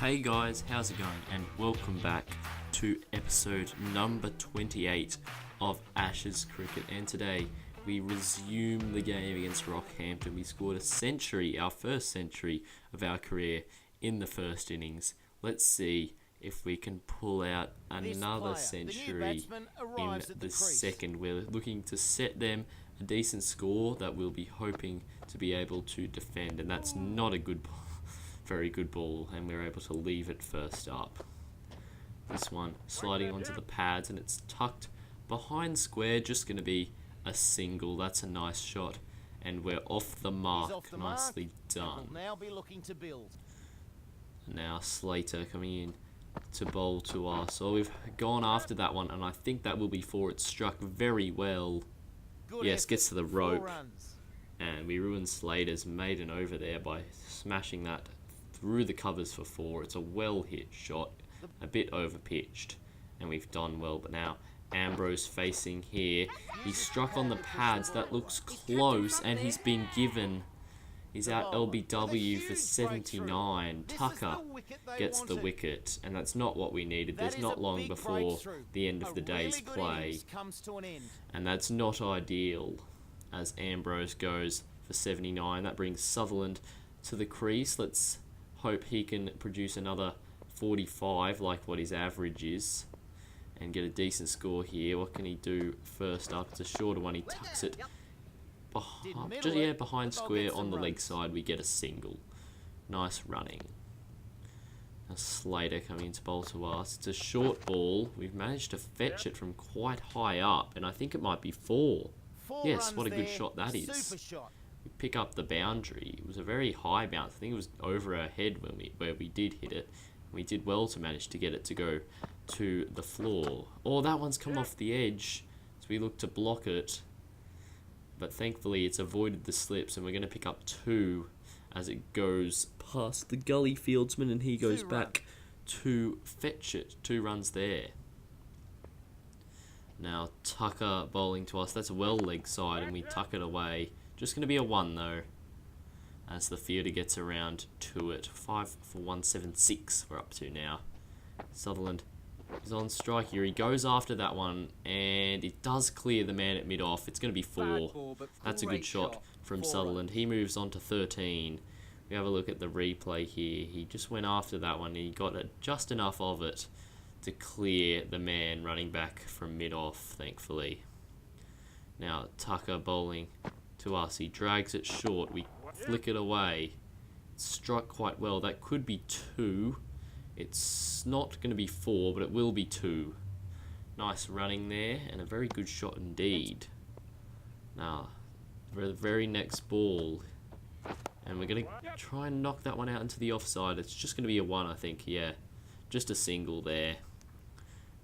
Hey guys, how's it going? And welcome back to episode number 28 of Ashes Cricket. And today we resume the game against Rockhampton. We scored a century, our first century of our career in the first innings. Let's see if we can pull out another century in the second. We're looking to set them a decent score that we'll be hoping to be able to defend. And that's not a good ball. Very good ball, and we're able to leave it first up. This one sliding onto the pads, and it's tucked behind square, just going to be a single. That's a nice shot, and we're off the mark. Nicely done. Now Slater coming in to bowl to us. So we've gone after that one, and I think that will be four. It's struck very well. Yes, gets to the rope, and we ruined Slater's maiden over there by smashing that through the covers for four. It's a well hit shot, a bit over pitched, and we've done well. But now Ambrose facing here. He's struck on the pads. That looks close, and he's been given. He's out LBW for 79. Tucker gets the wicket, and that's not what we needed. There's not long before the end of the day's play, and that's not ideal as Ambrose goes for 79. That brings Sutherland to the crease. Let's hope he can produce another 45 like what his average is and get a decent score here. What can he do first up? It's a shorter one. He tucks it behind square on the leg side. We get a single. Nice running. Now Slater coming into bowl to us. It's a short ball. We've managed to fetch it from quite high up, and I think it might be four. Yes, what a good shot that is. We pick up the boundary. It was a very high bounce. I think it was over our head where we did hit it. We did well to manage to get it to go to the floor. Oh, that one's come off the edge, so we look to block it. But thankfully it's avoided the slips, and we're going to pick up two as it goes past the gully fieldsman, and he goes back to fetch it. 2 runs there. Now Tucker bowling to us. That's a well leg side, and we tuck it away. Just going to be a 1 though, as the fielder gets around to it. 5 for 176 we're up to now. Sutherland is on strike here. He goes after that one, and it does clear the man at mid-off. It's going to be 4. That's a good shot from Sutherland. He moves on to 13. We have a look at the replay here. He just went after that one, and he got just enough of it to clear the man running back from mid-off, thankfully. Now Tucker bowling to us. He drags it short. We flick it away. It's struck quite well. That could be 2. It's not going to be 4, but it will be 2. Nice running there, and a very good shot indeed. Now, for the very next ball, and we're going to try and knock that one out into the offside. It's just going to be a 1, I think. Yeah, just a single there.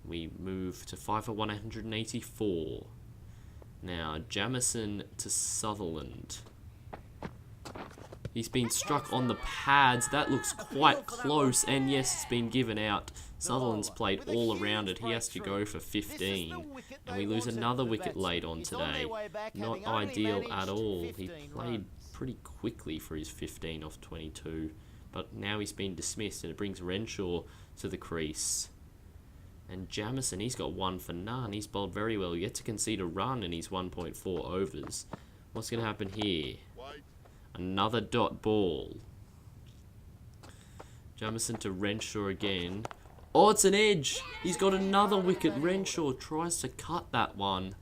We move to 5 for 184. Now, Jamison to Sutherland. He's been struck on the pads. That looks quite close, and yes, it's been given out. Sutherland's played all around it. He has to go for 15, and we lose another wicket late on today. Not ideal at all. He played pretty quickly for his 15 off 22, but now he's been dismissed, and it brings Renshaw to the crease. And Jamison, he's got 1 for none. He's bowled very well. Yet to concede a run in his 1.4 overs. What's going to happen here? Another dot ball. Jamison to Renshaw again. Oh, it's an edge. He's got another wicket. Renshaw tries to cut that one,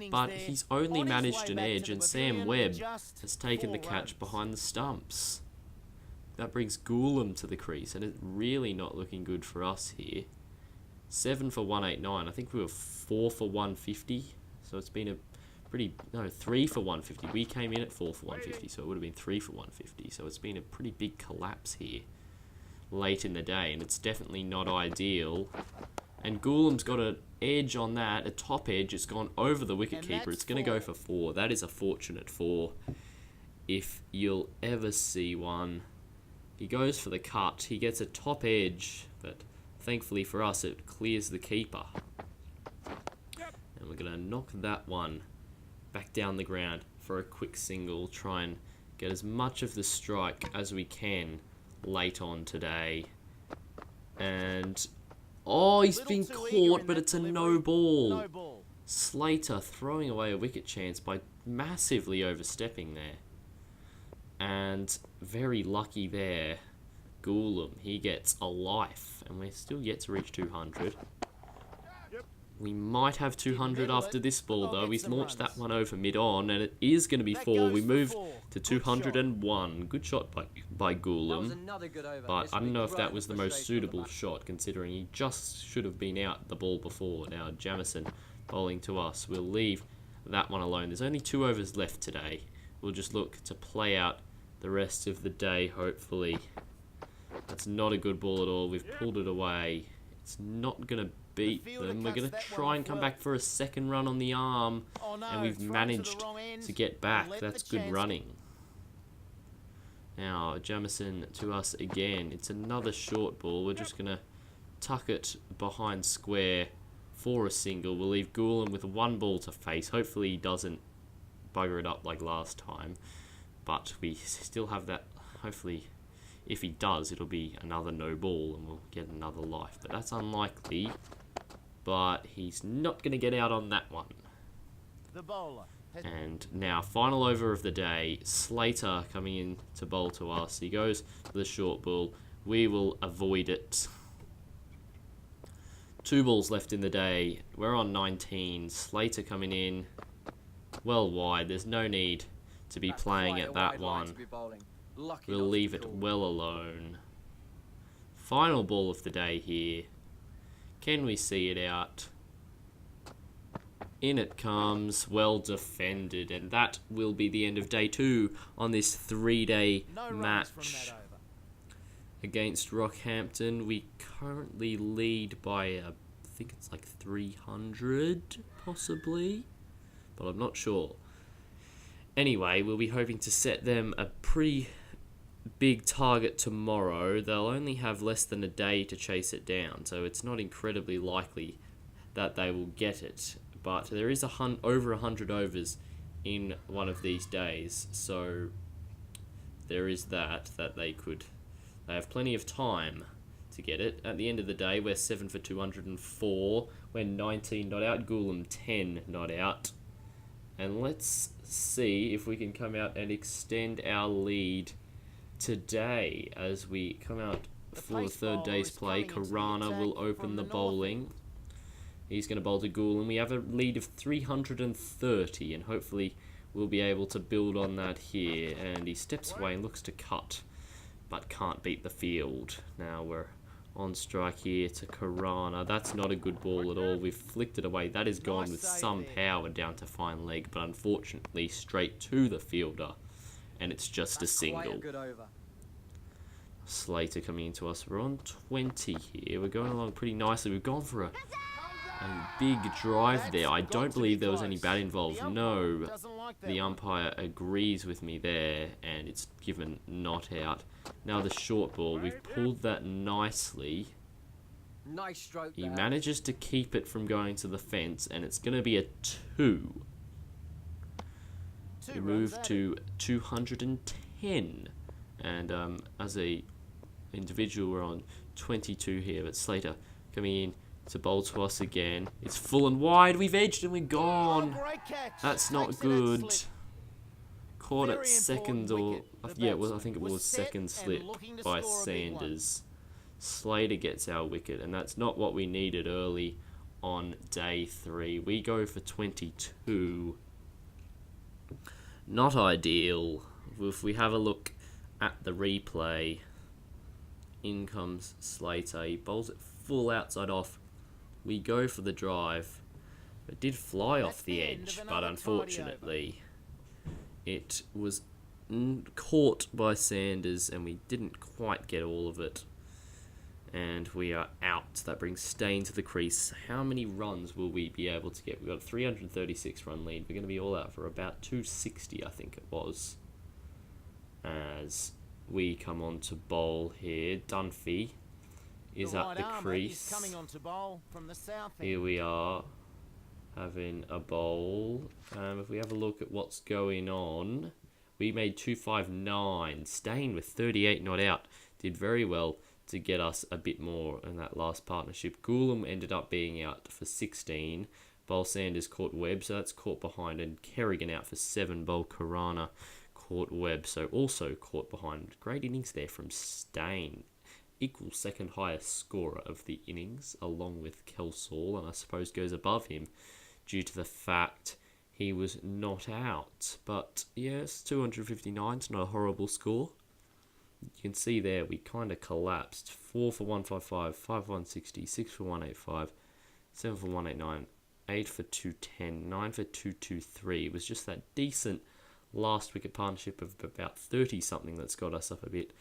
but he's only managed an edge, and Sam Webb has taken the catch behind the stumps. That brings Goulam to the crease, and it's really not looking good for us here. 7 for 189. I think we were 4 for 150. So it's been a pretty... No, 3 for 150. We came in at 4 for 150, so it would have been 3 for 150. So it's been a pretty big collapse here late in the day, and it's definitely not ideal. And Goulam's got an edge on that, a top edge. It's gone over the wicketkeeper. It's going to go for 4. That is a fortunate 4, if you'll ever see one. He goes for the cut. He gets a top edge, but... thankfully for us, it clears the keeper. And we're going to knock that one back down the ground for a quick single. Try and get as much of the strike as we can late on today. And, oh, he's been caught, but it's a no ball. Slater throwing away a wicket chance by massively overstepping there. And very lucky there. Goulam, he gets a life. And we're still yet to reach 200. We might have 200 after this ball, though. He's launched that one over mid-on, and it is going to be 4. We move to 201. Good shot by Goulam. But I don't know if that was the most suitable shot, considering he just should have been out the ball before. Now, Jamison bowling to us. We'll leave that one alone. There's only 2 overs left today. We'll just look to play out the rest of the day, hopefully. That's not a good ball at all. We've pulled it away. It's not going to beat them. We're going to try and come back for a second run on the arm. And we've managed to get back. That's good running. Now, Jamison to us again. It's another short ball. We're just going to tuck it behind square for a single. We'll leave Goulam with 1 ball to face. Hopefully he doesn't bugger it up like last time. But we still have that. Hopefully, if he does, it'll be another no ball and we'll get another life. But that's unlikely. But he's not going to get out on that one. And now, final over of the day. Slater coming in to bowl to us. He goes for the short ball. We will avoid it. 2 balls left in the day. We're on 19. Slater coming in well wide. There's no need to be playing at that one. We'll leave it well alone. Final ball of the day here. Can we see it out? In it comes, well defended, and that will be the end of day 2 on this 3-day match against Rockhampton. We currently lead by, I think it's like 300, possibly, but I'm not sure. Anyway, we'll be hoping to set them a pretty big target tomorrow. They'll only have less than a day to chase it down, so it's not incredibly likely that they will get it. But there is over 100 overs in one of these days, so there is that they have plenty of time to get it. At the end of the day, we're 7 for 204. We're 19 not out. Goulam 10 not out. And let's see if we can come out and extend our lead today as we come out for the 3rd day's play. Karana will open the bowling. He's going to bowl to Goulam. We have a lead of 330, and hopefully we'll be able to build on that here. And he steps away and looks to cut, but can't beat the field. Now we're on strike here to Karana. That's not a good ball at all. We've flicked it away. That is gone with some power down to fine leg, but unfortunately straight to the fielder, and it's just a single. Slater coming into us. We're on 20 here. We're going along pretty nicely. We've gone for a big drive there. I don't believe there was any bat involved. No, the umpire agrees with me there, and it's given not out. Now the short ball, we've pulled that nicely. Nice stroke. He manages to keep it from going to the fence, and it's going to be a 2. We move to 210, and as a individual, we're on 22 here. But Slater coming in to bowl to us again. It's full and wide. We've edged and we're gone. That's not good. Caught at second, or yeah, I think it was second slip by Sanders. Slater gets our wicket, and that's not what we needed early on day 3. We go for 22. Not ideal. If we have a look at the replay, in comes Slater. He bowls it full outside off. We go for the drive. It did fly off the edge, but unfortunately it was caught by Sanders, and we didn't quite get all of it. And we are out. That brings Stain to the crease. How many runs will we be able to get? We've got a 336 run lead. We're going to be all out for about 260, I think it was. As we come on to bowl here. Dunphy is at the crease. Here we are having a bowl. If we have a look at what's going on, we made 259. Stain with 38 not out did very well to get us a bit more in that last partnership. Goulam ended up being out for 16. Bowl Sanders caught Webb, so that's caught behind, and Kerrigan out for 7. Bowl Karana caught Webb, so also caught behind. Great innings there from Stain. Equal second highest scorer of the innings, along with Kelsall, and I suppose goes above him due to the fact he was not out. But yes, 259 is not a horrible score. You can see there we kind of collapsed. 4 for 155, 5 for 160, 6 for 185, 7 for 189, 8 for 210, 9 for 223. It was just that decent last wicket partnership of about 30 something that's got us up a bit.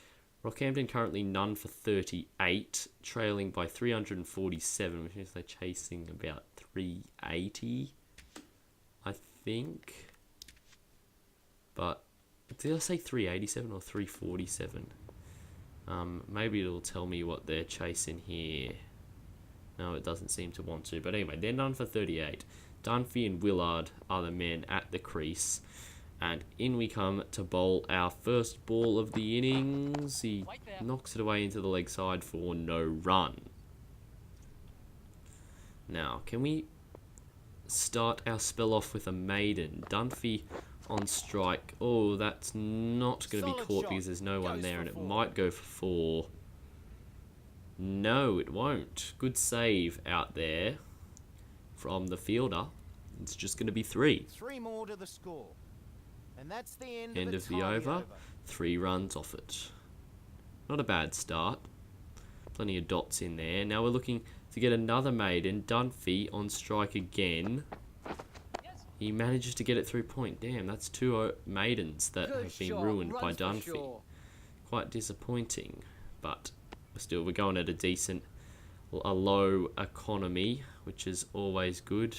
Rockhampton currently none for 38, trailing by 347, which means they're chasing about 380, I think. But did I say 387 or 347? Maybe it'll tell me what they're chasing here. No, it doesn't seem to want to. But anyway, they're none for 38. Dunphy and Willard are the men at the crease. And in we come to bowl our first ball of the innings. He knocks it away into the leg side for no run. Now, can we start our spell off with a maiden? Dunphy on strike. Oh, that's not going to be caught because there's no one there, and it might go for 4. No, it won't. Good save out there from the fielder. It's just going to be 3. 3 more to the score. And that's the end of the over. 3 runs off it. Not a bad start. Plenty of dots in there. Now we're looking to get another maiden. Dunphy on strike again. He manages to get it through point. Damn, that's 2 maidens that have been ruined by Dunphy. Quite disappointing. But still, we're going at a low economy, which is always good.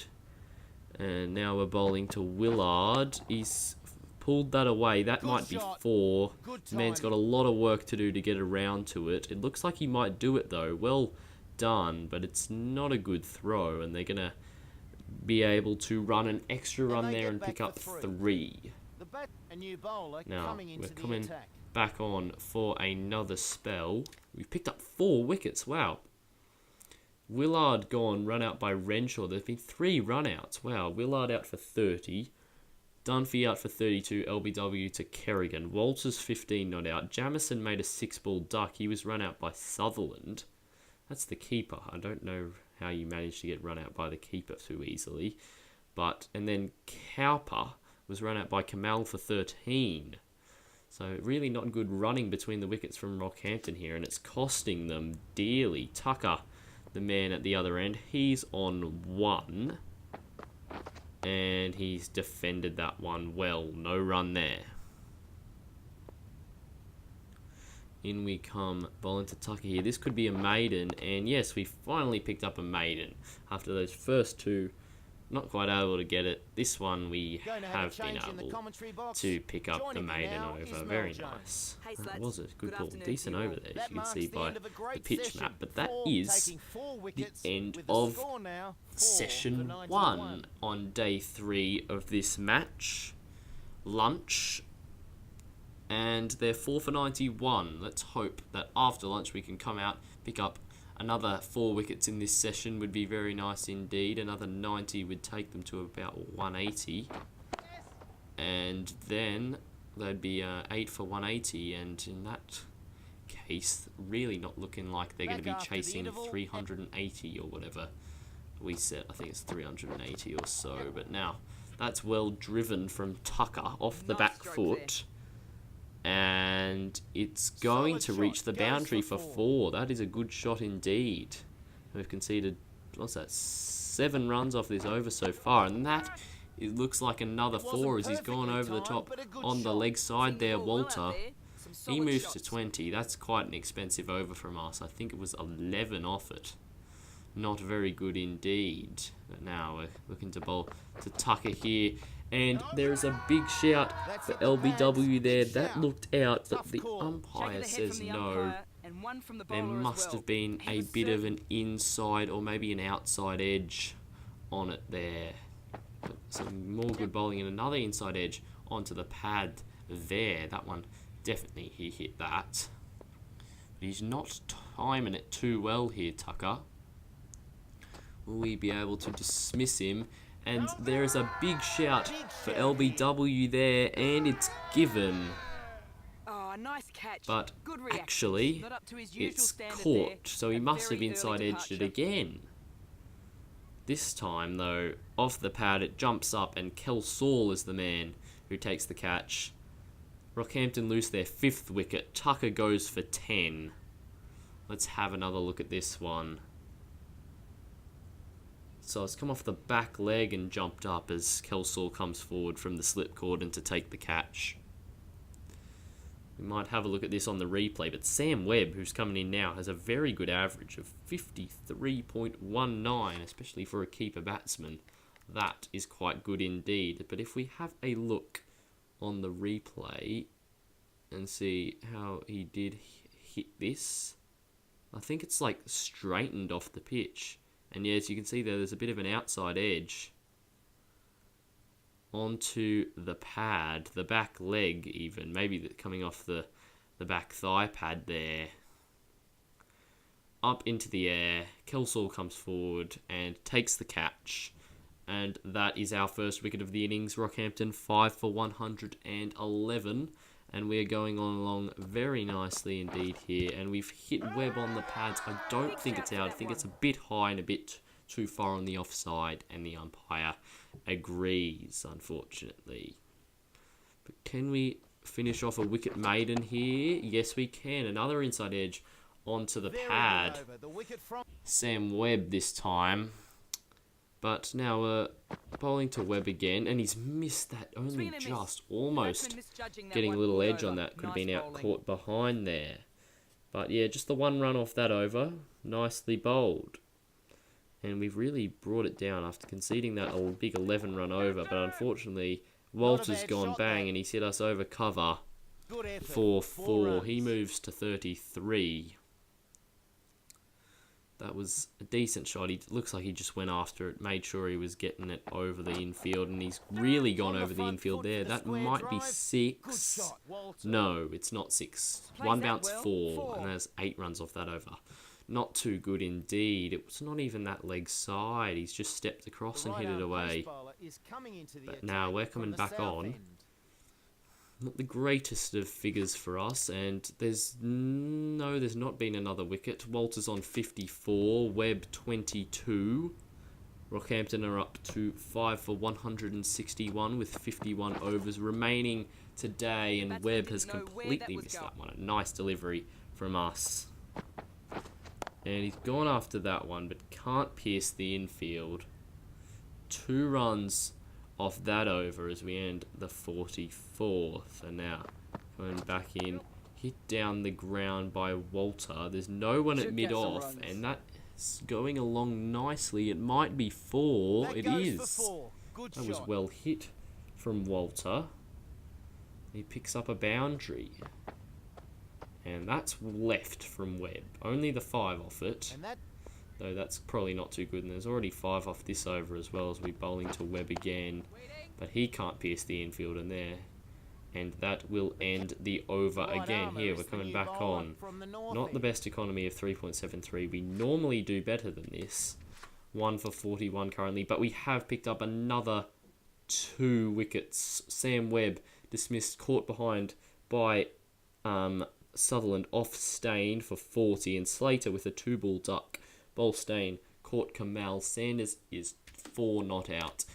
And now we're bowling to Willard. He's pulled that away. That might be 4. Man's got a lot of work to do to get around to it. It looks like he might do it though. Well done, but it's not a good throw, and they're going to be able to run an extra run there and pick up 3. Now, we're coming back on for another spell. We've picked up 4 wickets. Wow. Willard gone, run out by Renshaw. There's been 3 run outs. Wow. Willard out for 30. Dunphy out for 32, LBW to Kerrigan. Walters 15 not out. Jamison made a 6-ball duck. He was run out by Sutherland. That's the keeper. I don't know how you managed to get run out by the keeper too easily. And then Cowper was run out by Kamal for 13. So really not good running between the wickets from Rockhampton here, and it's costing them dearly. Tucker, the man at the other end, he's on 1. And he's defended that one well. No run there. In we come, bowling to Tucker here. This could be a maiden. And yes, we finally picked up a maiden. After those first 2, not quite able to get it. This one we have been able to pick up the maiden over. Very nice. It was a good ball. Decent over there, as you can see by the pitch map. But that is the end of session 1 on day 3 of this match. Lunch. And they're 4 for 91. Let's hope that after lunch we can come out, pick up another 4 wickets in this session. Would be very nice indeed. Another 90 would take them to about 180. And then they'd be 8 for 180. And in that case, really not looking like they're going to be chasing 380 or whatever we said. I think it's 380 or so. But now, that's well driven from Tucker off the back foot. And it's going to reach the boundary for 4. That is a good shot indeed. We've conceded, what's that, 7 runs off this over so far. And that, it looks like another 4 as he's gone over the top on the leg side there, Walter. He moves to 20. That's quite an expensive over from us. I think it was 11 off it. Not very good indeed. But now we're looking to bowl to Tucker here. And there's a big shout for LBW there. That looked out, but the umpire says no. There must have been a bit of an inside or maybe an outside edge on it there. But some more good bowling and another inside edge onto the pad there. That one, definitely he hit that. He's not timing it too well here, Tucker. Will we be able to dismiss him? And there is a big shout for LBW there, and it's given. Oh, nice catch. But Good reaction. actually, Not up to his usual it's standard caught, there. so he A must have very inside early edged it departure. again. This time, though, off the pad, it jumps up, and Kelsall is the man who takes the catch. Rockhampton lose their 5th wicket. Tucker goes for 10. Let's have another look at this one. So it's come off the back leg and jumped up as Kelsall comes forward from the slip cordon to take the catch. We might have a look at this on the replay, but Sam Webb, who's coming in now, has a very good average of 53.19, especially for a keeper batsman. That is quite good indeed. But if we have a look on the replay and see how he did hit this, I think it's like straightened off the pitch. And yeah, as you can see there's a bit of an outside edge onto the pad, the back leg even, maybe coming off the back thigh pad there. Up into the air, Kelsall comes forward and takes the catch. And that is our first wicket of the innings. Rockhampton 5 for 111. And we're going on along very nicely indeed here. And we've hit Webb on the pads. I don't think it's out. I think it's a bit high and a bit too far on the offside. And the umpire agrees, unfortunately. But can we finish off a wicket maiden here? Yes, we can. Another inside edge onto the pad. Sam Webb this time. But now bowling to Webb again, and he's missed that only just, almost getting a little edge on that. Could have been out caught behind there. But yeah, just the 1 run off that over, nicely bowled. And we've really brought it down after conceding that big 11 run over, but unfortunately Walter's gone bang and he's hit us over cover for 4. He moves to 33. That was a decent shot. He looks like he just went after it, made sure he was getting it over the infield, and he's really gone over the infield there. That might be 6. No, it's not 6. 1 bounce 4, and there's 8 runs off that over. Not too good indeed. It was not even that leg side. He's just stepped across and hit it away. But now we're coming back on. Not the greatest of figures for us, and there's not been another wicket. Walter's on 54, Webb 22. Rockhampton are up to 5 for 161 with 51 overs remaining today, and Webb has completely missed that one. A nice delivery from us. And he's gone after that one, but can't pierce the infield. 2 runs off that over as we end the 44th. And now going back in, hit down the ground by Walter. There's no one at mid-off, and that's going along nicely. It might be 4. It is. That was well hit from Walter. He picks up a boundary. And that's left from Webb. Only the 5 off it. Though that's probably not too good. And there's already 5 off this over as well as we bowling to Webb again. But he can't pierce the infield in there. And that will end the over again. Here, we're coming back on. Not the best economy of 3.73. We normally do better than this. 1 for 41 currently. But we have picked up another 2 wickets. Sam Webb dismissed, caught behind by Sutherland off Stain for 40. And Slater with a 2-ball duck. Bowl Stain caught Kamal. Sanders is 4 not out.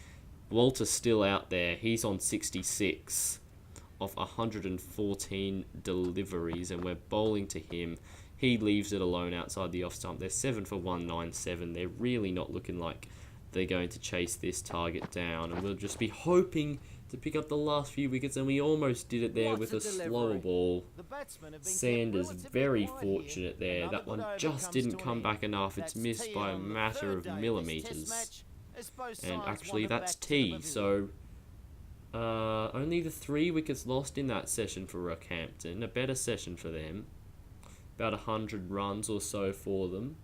Walter's still out there. He's on 66 off 114 deliveries, and we're bowling to him. He leaves it alone outside the off stump. They're 7 for 197. They're really not looking like they're going to chase this target down, and we'll just be hoping to pick up the last few wickets, and we almost did it there with a slower ball. Sanders very fortunate there. That one just didn't come back enough. It's missed by a matter of millimetres. And actually that's T, so only the 3 wickets lost in that session for Rockhampton. A better session for them. About 100 runs or so for them.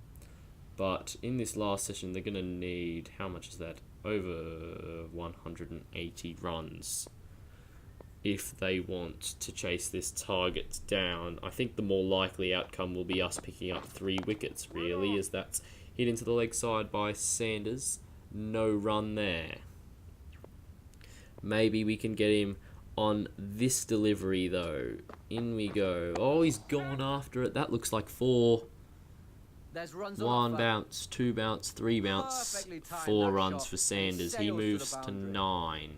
But in this last session they're going to need, how much is that? Over 180 runs. if they want to chase this target down. I think the more likely outcome will be us picking up 3 wickets, really, as that's hit into the leg side by Sanders. No run there. Maybe we can get him on this delivery, though. In we go. Oh, he's gone after it. That looks like 4. There's runs 1 bounce, 2 bounce, 3 bounce, Perfectly timed 4 that runs shot. for Sanders. He Sails to the moves to boundary. 9.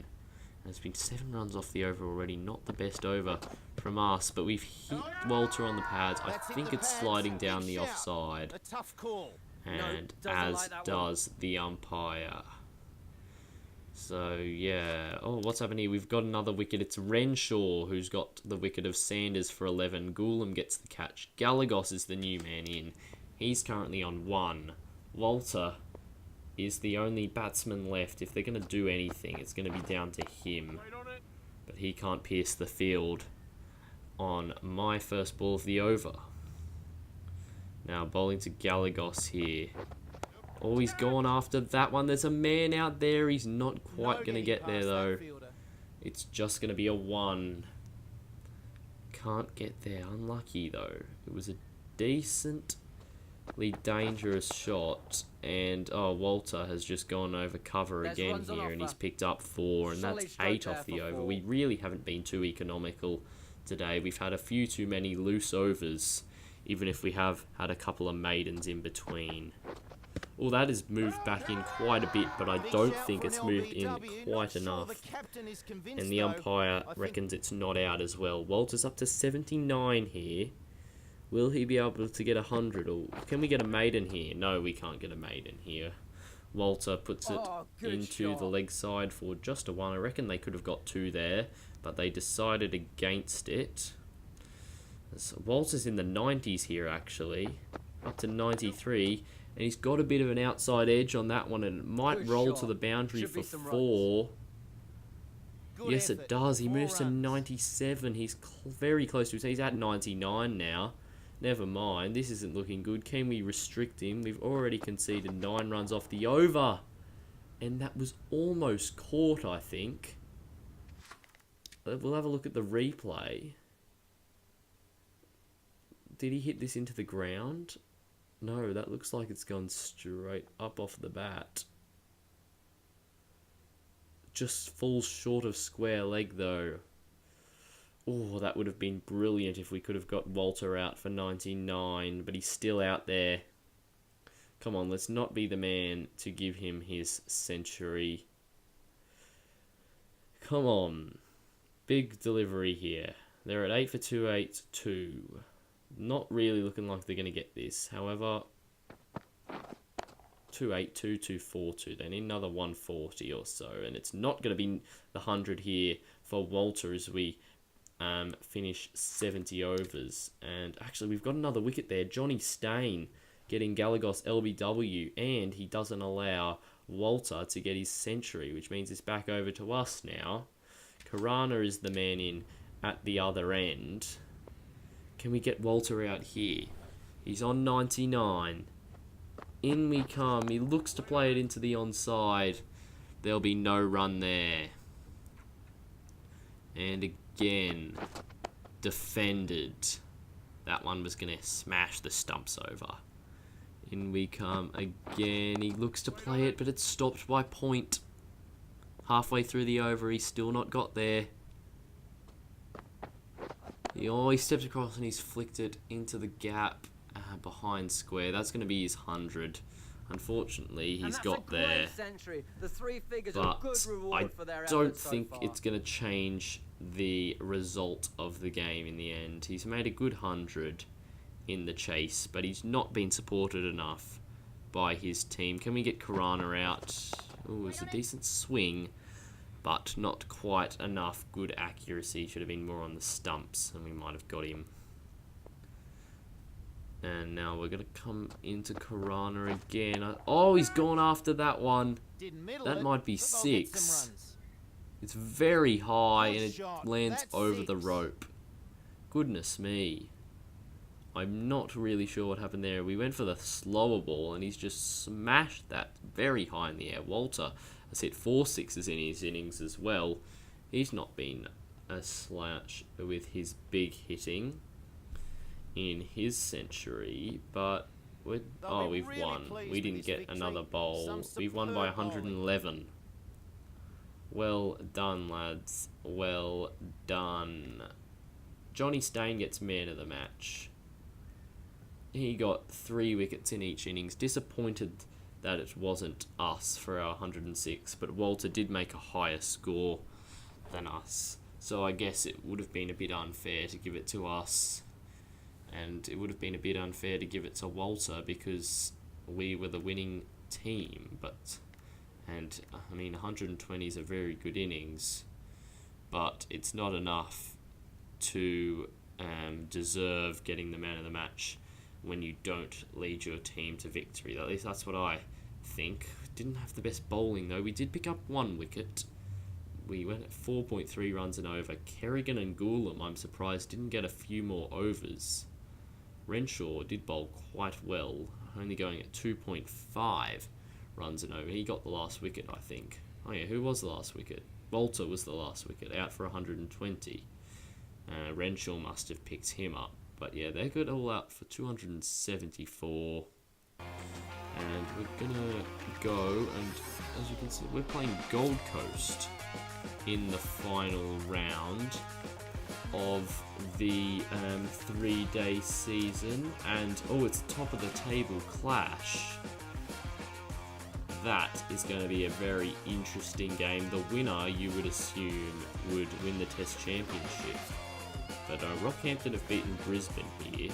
There's been 7 runs off the over already. Not the best over from us, but we've hit Walter on the pads. I That's hit think the it's pads. sliding down Big the shout. offside, A tough call. and doesn't as like that one. does the umpire. So, yeah. Oh, what's happening here? We've got another wicket. It's Renshaw who's got the wicket of Sanders for 11. Goulam gets the catch. Galagos is the new man in. He's currently on 1. Walter is the only batsman left. If they're going to do anything, it's going to be down to him. But he can't pierce the field on my first ball of the over. Now bowling to Galagos here. Oh, he's gone after that one. There's a man out there. He's not quite going to get there, though. It's just going to be a 1. Can't get there. Unlucky, though. It was a decently dangerous shot. And, oh, Walter has just gone over cover There's again runs on here. And he's offer. picked up 4. And Solid that's stroke 8 there off the for over. 4. We really haven't been too economical today. We've had a few too many loose overs, even if we have had a couple of maidens in between. Well, that has moved back in quite a bit, but I don't think it's moved in quite enough. And the umpire reckons it's not out as well. Walter's up to 79 here. Will he be able to get 100? Or can we get a maiden here? No, we can't get a maiden here. Walter puts it Good into shot. the leg side for just a 1. I reckon they could have got 2 there, but they decided against it. So Walter's in the 90s here, actually. Up to 93. And he's got a bit of an outside edge on that one, and it might Good roll shot. to the boundary Should for be some 4. Good Yes, effort. it does. He 4 moves to runs. 97. He's very close to it. He's at 99 now. Never mind. This isn't looking good. Can we restrict him? We've already conceded 9 runs off the over. And that was almost caught, I think. We'll have a look at the replay. Did he hit this into the ground? No, that looks like it's gone straight up off the bat. Just falls short of square leg, though. Oh, that would have been brilliant if we could have got Walter out for 99, but he's still out there. Come on, let's not be the man to give him his century. Come on. Big delivery here. They're at 8 for 282. Not really looking like they're going to get this. However, 282, 242. They need another 140 or so. And it's not going to be the 100 here for Walter as we finish 70 overs. And actually, we've got another wicket there. Johnny Stain getting Galagos LBW. And he doesn't allow Walter to get his century, which means it's back over to us now. Karana is the man in at the other end. Can we get Walter out here? He's on 99. In we come. He looks to play it into the onside. There'll be no run there. And again, defended. That one was going to smash the stumps over. In we come again. He looks to play it, but it's stopped by point. Halfway through the over, he's still not got there. He stepped across and he's flicked it into the gap behind square. That's going to be his 100. Unfortunately, he's got there. The 3 figures are But good reward I for their don't efforts so think far. it's going to change the result of the game in the end. He's made a good 100 in the chase, but he's not been supported enough by his team. Can we get Karana out? Oh, it's a decent swing, but not quite enough good accuracy. Should have been more on the stumps, and we might have got him. And now we're going to come into Karana again. Oh, he's gone after that one. That might be 6. It's very high, and it lands over the rope. Goodness me. I'm not really sure what happened there. We went for the slower ball, and he's just smashed that very high in the air. Walter has hit 4 sixes in his innings as well. He's not been a slash with his big hitting in his century, but we've really won. pleased We with didn't this get victory. another bowl. Some We've won by superb bowling. 111. Well done, lads. Well done. Johnny Stain gets man of the match. He got 3 wickets in each innings. Disappointed that it wasn't us for our 106, but Walter did make a higher score than us. So I guess it would have been a bit unfair to give it to us. And it would have been a bit unfair to give it to Walter because we were the winning team. And I mean, 120 is a very good innings, but it's not enough to deserve getting the man of the match when you don't lead your team to victory. At least that's what I think. Didn't have the best bowling though. We did pick up 1 wicket. We went at 4.3 runs and over. Kerrigan and Goulam, I'm surprised, didn't get a few more overs. Renshaw did bowl quite well, only going at 2.5 runs and over. He got the last wicket, I think. Oh yeah, who was the last wicket? Walter was the last wicket, out for 120. Renshaw must have picked him up. But yeah, they got all out for 274. And we're gonna go, and as you can see, we're playing Gold Coast in the final round of the 3-day season. And it's a top of the table clash. That is going to be a very interesting game. The winner, you would assume, would win the Test Championship. But Rockhampton have beaten Brisbane here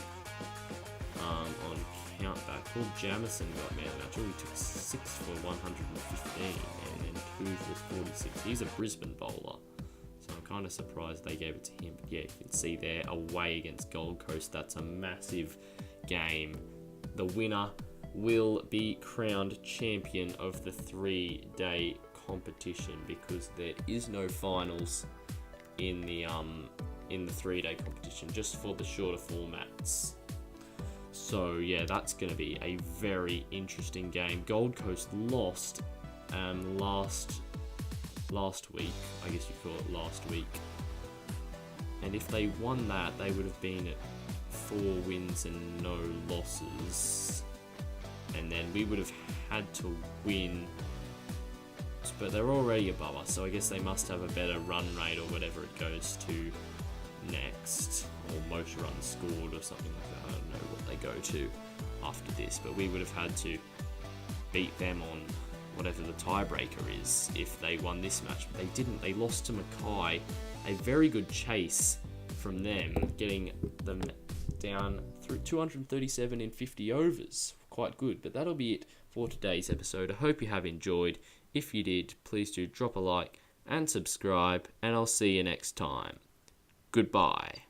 on countback. Paul Jamison got man of the match. He took 6 for 115 and then 2 for 46. He's a Brisbane bowler, so I'm kind of surprised they gave it to him. But yeah, you can see there, away against Gold Coast. That's a massive game. The winner will be crowned champion of the 3-day competition because there is no finals in the 3-day competition, just for the shorter formats. So yeah, that's going to be a very interesting game. Gold Coast lost last week, I guess you call it last week. And if they won that, they would have been at 4 wins and no losses. And then we would have had to win, but they're already above us, so I guess they must have a better run rate or whatever it goes to next, or most runs scored or something like that. I don't know what they go to after this, but we would have had to beat them on whatever the tiebreaker is if they won this match, but they didn't. They lost to Mackay. A very good chase from them, getting them down through 237 in 50 overs. Quite good, but that'll be it for today's episode. I hope you have enjoyed. If you did, please do drop a like and subscribe, and I'll see you next time. Goodbye.